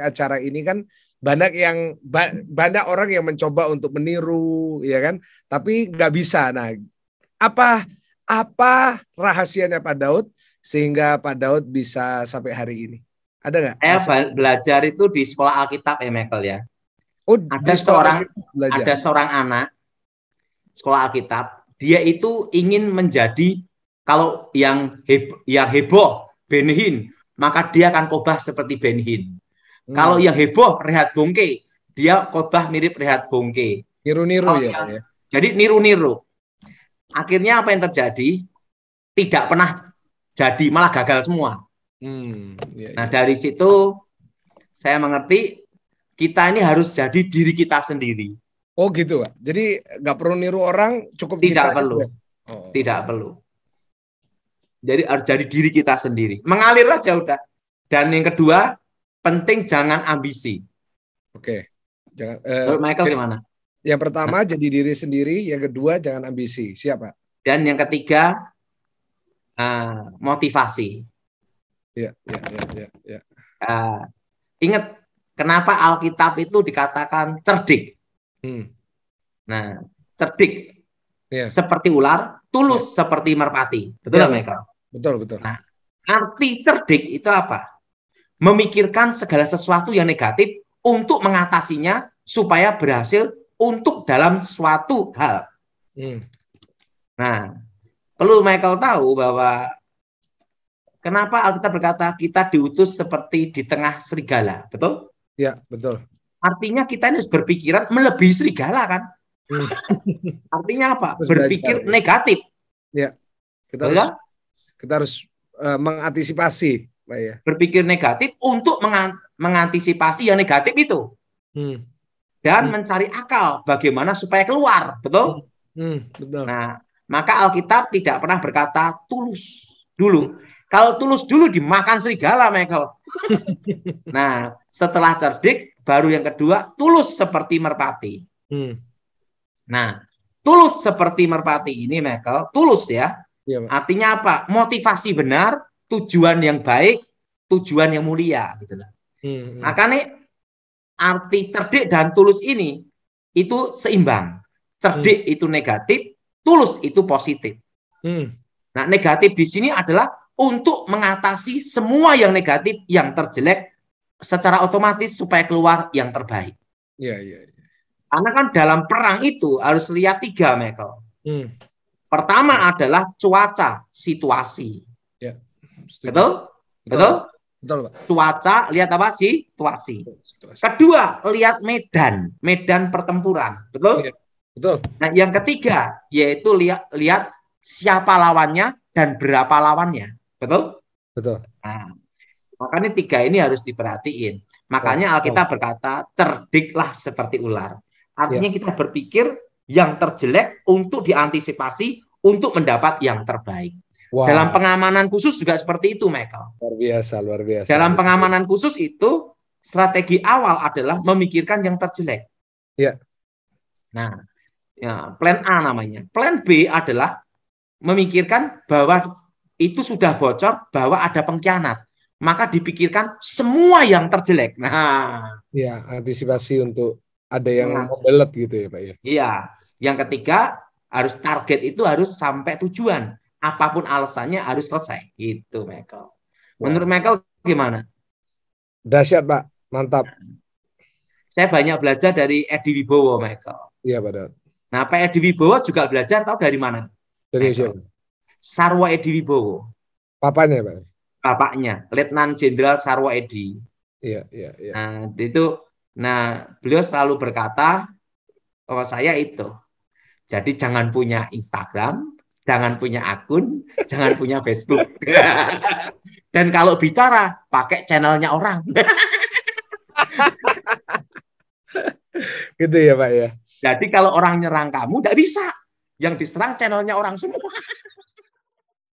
acara ini kan banyak orang yang mencoba untuk meniru, ya kan? Tapi nggak bisa. Nah, apa rahasianya Pak Daud sehingga Pak Daud bisa sampai hari ini? Ada nggak? Saya belajar itu di sekolah Alkitab ya, Michael ya. Oh, ada seorang anak sekolah Alkitab, dia itu ingin menjadi, kalau yang heboh Ben-Hinn, maka dia akan khotbah seperti Ben-Hinn. Kalau yang heboh Reinhard Bonnke, dia khotbah mirip Reinhard Bonnke. Niru-niru ya. Jadi niru-niru. Akhirnya apa yang terjadi? Tidak pernah jadi, malah gagal semua. Nah, dari situ saya mengerti kita ini harus jadi diri kita sendiri. Oh gitu, Pak. Jadi nggak perlu niru orang, cukup tidak kita perlu. Tidak perlu. Jadi harus jadi diri kita sendiri. Mengalir aja udah. Dan yang kedua, penting jangan ambisi. Oke. Jangan. Michael gimana? Yang pertama jadi diri sendiri, yang kedua jangan ambisi. Siapa? Dan yang ketiga motivasi. Ya. Ingat kenapa Alkitab itu dikatakan cerdik? Nah, cerdik seperti ular, tulus seperti merpati. Betul, Michael? Betul. Nah, arti cerdik itu apa? Memikirkan segala sesuatu yang negatif untuk mengatasinya supaya berhasil untuk dalam suatu hal. Nah, perlu Michael tahu bahwa kenapa Alkitab berkata kita diutus seperti di tengah serigala, betul? Ya, betul. Artinya kita ini harus berpikiran melebihi serigala kan? Artinya apa? Berpikir negatif. Ya, kita harus mengantisipasi, Pak ya. Berpikir negatif untuk mengantisipasi yang negatif itu. Dan mencari akal bagaimana supaya keluar, betul? Betul. Nah, maka Alkitab tidak pernah berkata tulus dulu. Kalau tulus dulu dimakan serigala, Michael. Nah, setelah cerdik, baru yang kedua, tulus seperti merpati. Nah, tulus seperti merpati ini, Michael, tulus ya. Artinya apa? Motivasi benar, tujuan yang baik, tujuan yang mulia. Gitu lah. Makanya arti cerdik dan tulus ini itu seimbang. Cerdik itu negatif, tulus itu positif. Nah, negatif di sini adalah untuk mengatasi semua yang negatif, yang terjelek secara otomatis supaya keluar yang terbaik. Iya. Karena kan dalam perang itu harus lihat 3, Michael. Pertama adalah cuaca, situasi. Ya. Betul, Pak. Cuaca, lihat apa? Situasi. Kedua, lihat medan pertempuran. Betul? Ya. Betul. Nah, yang ketiga yaitu lihat siapa lawannya dan berapa lawannya. Betul? Nah, makanya 3 ini harus diperhatiin. Makanya Alkitab berkata, cerdiklah seperti ular. Artinya kita berpikir yang terjelek untuk diantisipasi untuk mendapat yang terbaik. Dalam pengamanan khusus juga seperti itu, Michael. Luar biasa. Dalam pengamanan khusus itu, strategi awal adalah memikirkan yang terjelek. Ya. Nah, plan A namanya. Plan B adalah memikirkan bahwa itu sudah bocor, bahwa ada pengkhianat. Maka dipikirkan semua yang terjelek. Nah, ya, antisipasi untuk ada yang membelet gitu ya, Pak ya. Iya. Yang ketiga, harus target itu harus sampai tujuan. Apapun alasannya harus selesai. Gitu, Michael. Menurut Michael gimana? Dahsyat, Pak. Mantap. Saya banyak belajar dari Edi Wibowo, Michael. Iya, Pak Daud. Nah, Pak Edi Wibowo juga belajar, tahu dari mana? Dari siapa? Sarwo Edi Wibowo. Papanya, Pak? Bapaknya, Letnan Jenderal Sarwo Edi. Iya. Nah, beliau selalu berkata, oh saya itu. Jadi jangan punya Instagram, jangan punya akun, jangan punya Facebook. Dan kalau bicara, pakai channelnya orang. Gitu ya, Pak ya. Jadi kalau orang nyerang kamu, tidak bisa. Yang diserang channelnya orang semua.